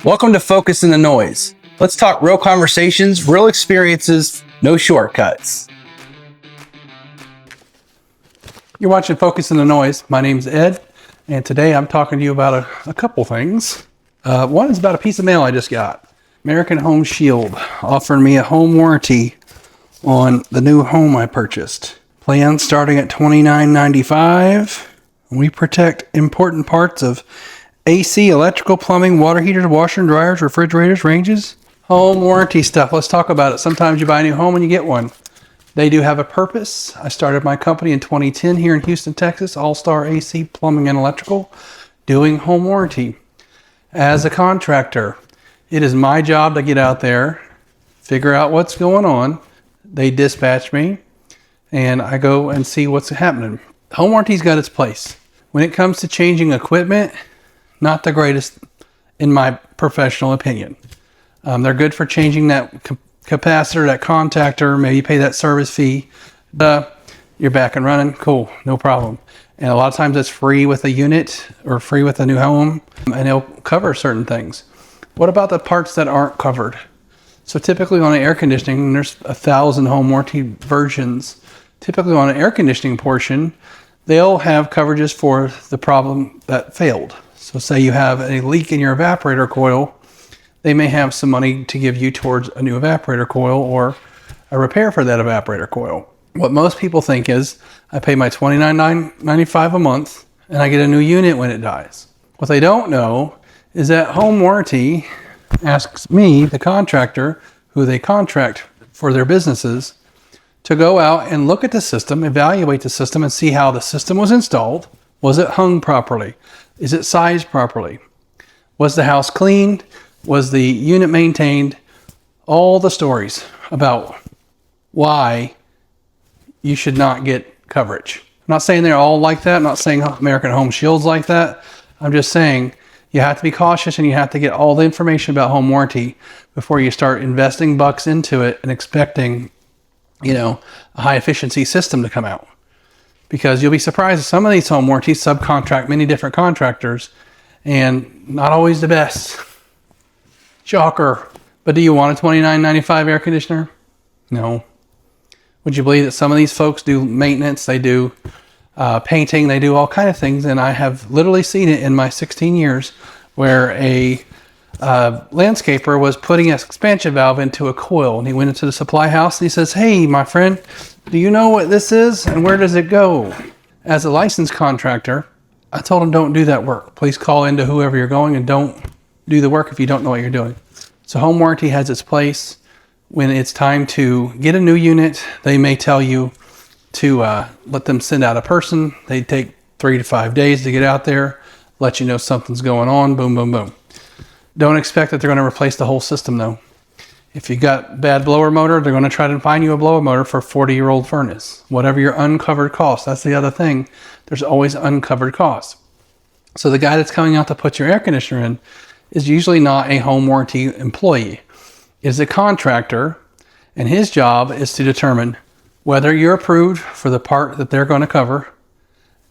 Welcome to Focus in the Noise. Let's talk real conversations, real experiences, no shortcuts. You're watching Focus in the Noise. My name's Ed, and today I'm talking to you about a couple things. One is about a piece of mail I just got. American Home Shield offering me a home warranty on the new home I purchased. Plan starting at $29.95. We protect important parts of AC, electrical, plumbing, water heaters, washer and dryers, refrigerators, ranges. Home warranty stuff. Let's talk about it. Sometimes you buy a new home and you get one. They do have a purpose. I started my company in 2010 here in Houston, Texas, All-Star AC, Plumbing and Electrical, doing home warranty. As a contractor, it is my job to get out there, figure out what's going on. They dispatch me, and I go and see what's happening. Home warranty's got its place. When it comes to changing equipment, not the greatest in my professional opinion. They're good for changing that capacitor, that contactor, maybe you pay that service fee. You're back and running, cool, no problem. And a lot of times it's free with a unit or free with a new home, and they'll cover certain things. What about the parts that aren't covered? So typically on an air conditioning, there's 1,000 home warranty versions. Typically on an air conditioning portion, they'll have coverages for the problem that failed. So say you have a leak in your evaporator coil, they may have some money to give you towards a new evaporator coil or a repair for that evaporator coil. What most people think is, I pay my $29.95 a month and I get a new unit when it dies. What they don't know is that home warranty asks me, the contractor, who they contract for their businesses, to go out and look at the system, evaluate the system, and see how the system was installed. Was it hung properly? Is it sized properly? Was the house cleaned? Was the unit maintained? All the stories about why you should not get coverage. I'm not saying they're all like that. I'm not saying American Home Shield's like that. I'm just saying you have to be cautious and you have to get all the information about home warranty before you start investing bucks into it and expecting, a high efficiency system to come out. Because you'll be surprised, some of these home warranties subcontract many different contractors and not always the best. Shocker. But do you want a $29.95 air conditioner? No. Would you believe that some of these folks do maintenance, they do painting, they do all kind of things, and I have literally seen it in my 16 years where a landscaper was putting an expansion valve into a coil, and he went into the supply house and he says, "Hey, my friend, do you know what this is and where does it go?" As a licensed contractor, I told him, don't do that work. Please call into whoever you're going and don't do the work if you don't know what you're doing. So home warranty has its place. When it's time to get a new unit, they may tell you to let them send out a person. They take 3 to 5 days to get out there, let you know something's going on, boom, boom, boom. Don't expect that they're going to replace the whole system though. If you got bad blower motor, they're going to try to find you a blower motor for a 40-year-old furnace. Whatever your uncovered costs, that's the other thing. There's always uncovered costs. So the guy that's coming out to put your air conditioner in is usually not a home warranty employee. Is a contractor, and his job is to determine whether you're approved for the part that they're going to cover,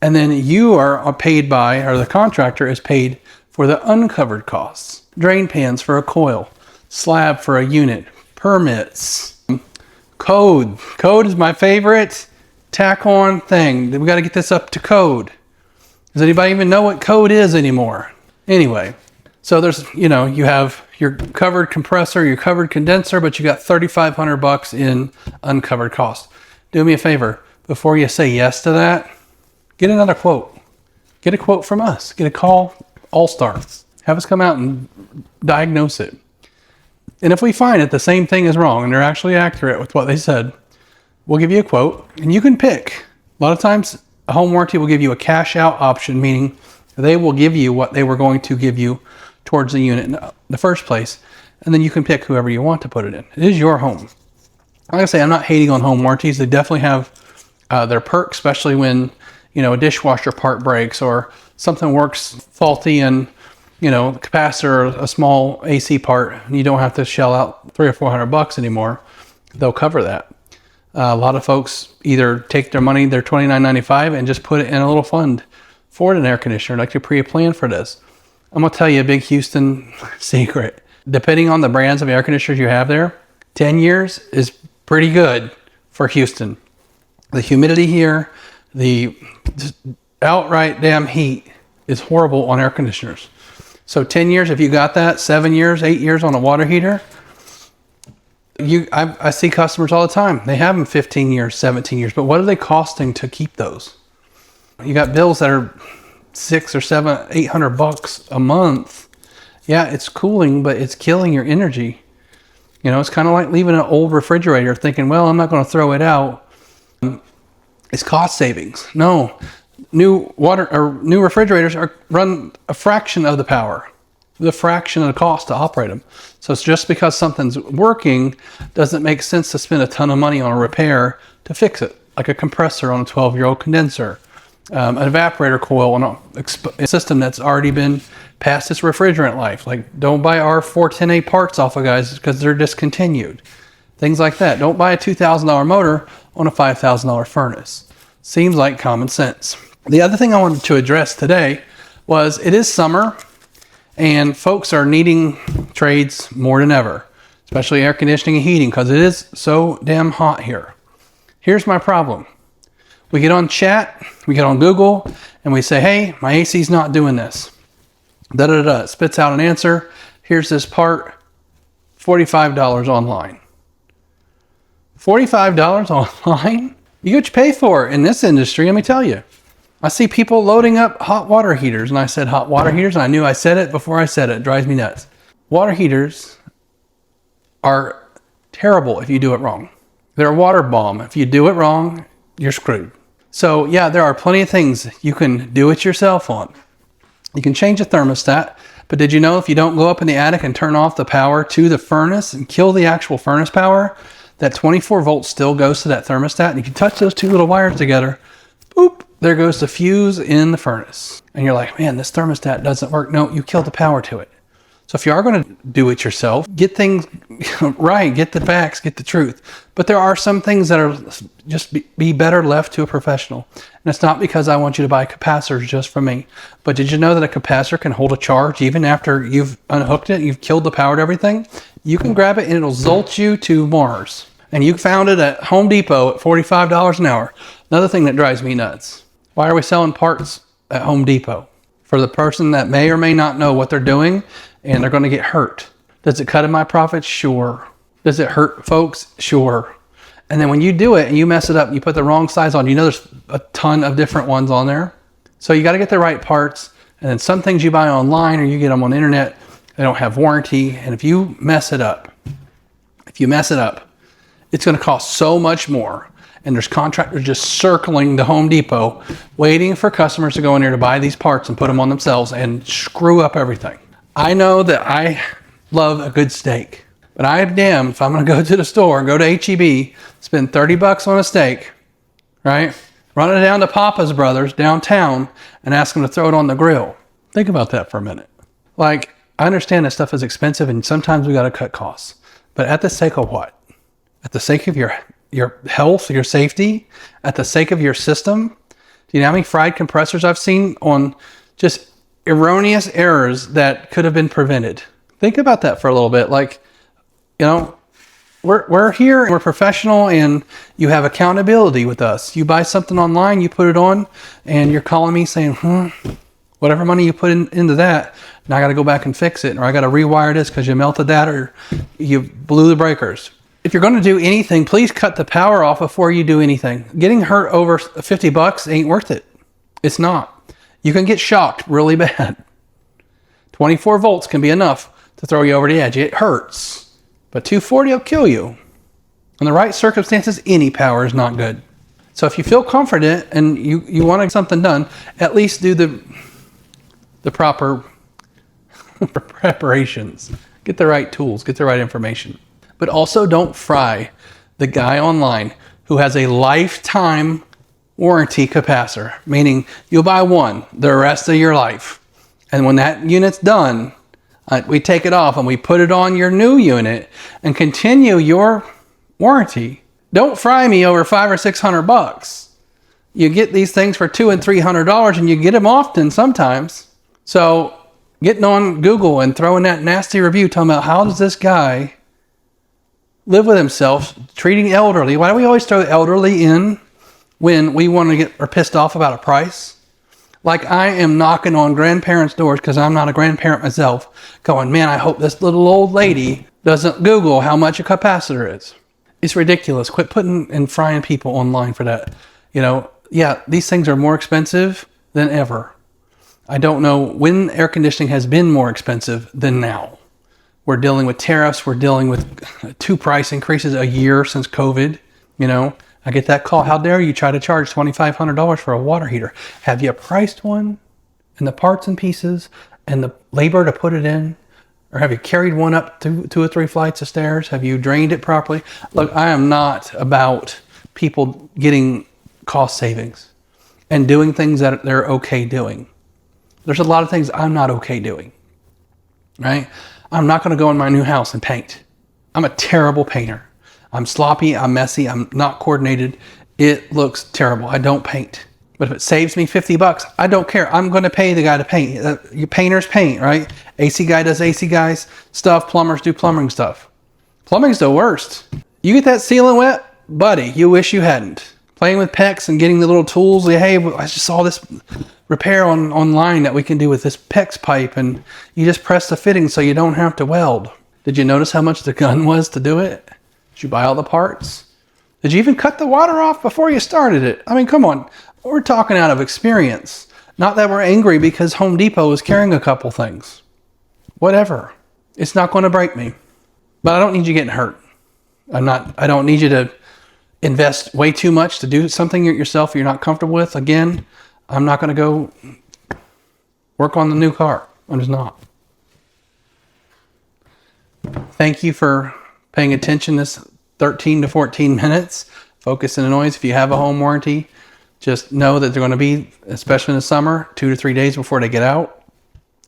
and then you are paid by, or the contractor is paid for the uncovered costs. Drain pans for a coil, slab for a unit, permits, code. Code is my favorite tack on thing. We got to get this up to code. Does anybody even know what code is anymore? Anyway, so there's, you have your covered compressor, your covered condenser, but you got $3,500 in uncovered costs. Do me a favor, before you say yes to that, get another quote. Get a quote from us. Get a call, All-Star. Have us come out and diagnose it. And if we find that the same thing is wrong and they're actually accurate with what they said, we'll give you a quote and you can pick. A lot of times a home warranty will give you a cash out option, meaning they will give you what they were going to give you towards the unit in the first place. And then you can pick whoever you want to put it in. It is your home. Like I say, I'm not hating on home warranties. They definitely have their perks, especially when, a dishwasher part breaks or something works faulty and, the capacitor, a small AC part, and you don't have to shell out $300 or $400 anymore. They'll cover that. A lot of folks either take their money, their $29.95, and just put it in a little fund for an air conditioner, like you pre-plan for this. I'm going to tell you a big Houston secret. Depending on the brands of air conditioners you have there, 10 years is pretty good for Houston. The humidity here, the outright damn heat is horrible on air conditioners. So 10 years, if you got that, 7 years, 8 years on a water heater, I see customers all the time. They have them 15 years, 17 years, but what are they costing to keep those? You got bills that are $600 or $700, $800 a month. Yeah, it's cooling, but it's killing your energy. You know, it's kind of like leaving an old refrigerator thinking, well, I'm not going to throw it out. It's cost savings. No, new refrigerators run a fraction of the power, the fraction of the cost to operate them. So it's just because something's working doesn't make sense to spend a ton of money on a repair to fix it, like a compressor on a 12-year-old condenser, an evaporator coil on a system that's already been past its refrigerant life. Like, don't buy our 410A parts off of guys because they're discontinued. Things like that. Don't buy a $2,000 motor on a $5,000 furnace. Seems like common sense. The other thing I wanted to address today was it is summer and folks are needing trades more than ever, especially air conditioning and heating because it is so damn hot here. Here's my problem. We get on chat, we get on Google, and we say, hey, my AC's not doing this. Da-da-da-da. It spits out an answer. Here's this part, $45 online. $45 online? You get what you pay for in this industry, let me tell you. I see people loading up hot water heaters, and I said hot water heaters, and I knew I said it before I said it. It drives me nuts. Water heaters are terrible if you do it wrong. They're a water bomb. If you do it wrong, you're screwed. So yeah, there are plenty of things you can do it yourself on. You can change the thermostat, but did you know if you don't go up in the attic and turn off the power to the furnace and kill the actual furnace power, that 24 volts still goes to that thermostat, and if you touch those two little wires together, boop, there goes the fuse in the furnace. And you're like, man, this thermostat doesn't work. No, you killed the power to it. So if you are going to do it yourself, get things right, get the facts, get the truth. But there are some things that are just be better left to a professional. And it's not because I want you to buy capacitors just from me. But did you know that a capacitor can hold a charge even after you've unhooked it, you've killed the power to everything? You can grab it and it'll jolt you to Mars. And you found it at Home Depot at $45 an hour. Another thing that drives me nuts. Why are we selling parts at Home Depot? For the person that may or may not know what they're doing and they're going to get hurt. Does it cut in my profits? Sure. Does it hurt folks? Sure. And then when you do it and you mess it up and you put the wrong size on, you know there's a ton of different ones on there. So you got to get the right parts. And then some things you buy online or you get them on the internet, they don't have warranty. And if you mess it up, it's going to cost so much more. And there's contractors just circling the Home Depot, waiting for customers to go in there to buy these parts and put them on themselves and screw up everything. I know that I love a good steak, but I'm damned if I'm going to go to the store, go to H-E-B, spend $30 on a steak, right? Run it down to Papa's Brothers downtown and ask them to throw it on the grill. Think about that for a minute. Like, I understand that stuff is expensive and sometimes we got to cut costs, but at the sake of what? At the sake of your health, your safety, at the sake of your system? Do you know how many fried compressors I've seen on just erroneous errors that could have been prevented? Think about that for a little bit. Like, you know, we're here and we're professional and you have accountability with us. You buy something online, you put it on, and you're calling me saying, whatever money you put into that, now I got to go back and fix it, or I got to rewire this because you melted that or you blew the breakers. If you're going to do anything, please cut the power off before you do anything. Getting hurt over $50 ain't worth it. It's not. You can get shocked really bad. 24 volts can be enough to throw you over the edge. It hurts. But 240 will kill you. In the right circumstances, any power is not good. So if you feel confident and you want to get something done, at least do the proper preparations. Get the right tools. Get the right information. But also don't fry the guy online who has a lifetime warranty capacitor, meaning you'll buy one the rest of your life. And when that unit's done, we take it off and we put it on your new unit and continue your warranty. Don't fry me over $500 or $600. You get these things for $200 and $300 and you get them often sometimes. So getting on Google and throwing that nasty review talking about how does this guy live with himself, treating elderly. Why do we always throw elderly in when we want to get or pissed off about a price? Like I am knocking on grandparents' doors because I'm not a grandparent myself, going, man, I hope this little old lady doesn't Google how much a capacitor is. It's ridiculous. Quit putting and frying people online for that. You know, yeah, these things are more expensive than ever. I don't know when air conditioning has been more expensive than now. We're dealing with tariffs. We're dealing with 2 price increases a year since COVID. You know, I get that call. How dare you try to charge $2,500 for a water heater? Have you priced one and the parts and pieces and the labor to put it in? Or have you carried one up 2 or 3 flights of stairs? Have you drained it properly? Look, I am not about people getting cost savings and doing things that they're okay doing. There's a lot of things I'm not okay doing, right? I'm not going to go in my new house and paint. I'm a terrible painter. I'm sloppy, I'm messy, I'm not coordinated. It looks terrible. I don't paint. But if it saves me $50, I don't care. I'm going to pay the guy to paint. Your painters paint, right? AC guy does AC guys stuff. Plumbers do plumbing stuff. Plumbing's the worst. You get that sealant wet, buddy, you wish you hadn't. Playing with PEX and getting the little tools. Hey, I just saw this repair online that we can do with this PEX pipe, and you just press the fitting so you don't have to weld. Did you notice how much the gun was to do it? Did you buy all the parts? Did you even cut the water off before you started it? I mean, come on. We're talking out of experience. Not that we're angry because Home Depot is carrying a couple things. Whatever. It's not going to break me. But I don't need you getting hurt. I don't need you to invest way too much to do something yourself you're not comfortable with. Again, I'm not going to go work on the new car. I'm just not. Thank you for paying attention this 13 to 14 minutes. Focus in the noise. If you have a home warranty, just know that they're going to be, especially in the summer, 2 to 3 days before they get out.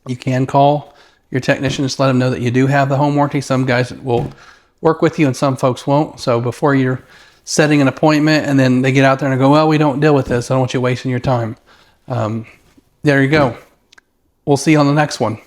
You can call your technician, just let them know that you do have the home warranty. Some guys will work with you and some folks won't. So before you're setting an appointment and then they get out there and go, well, we don't deal with this. I don't want you wasting your time. There you go. We'll see you on the next one.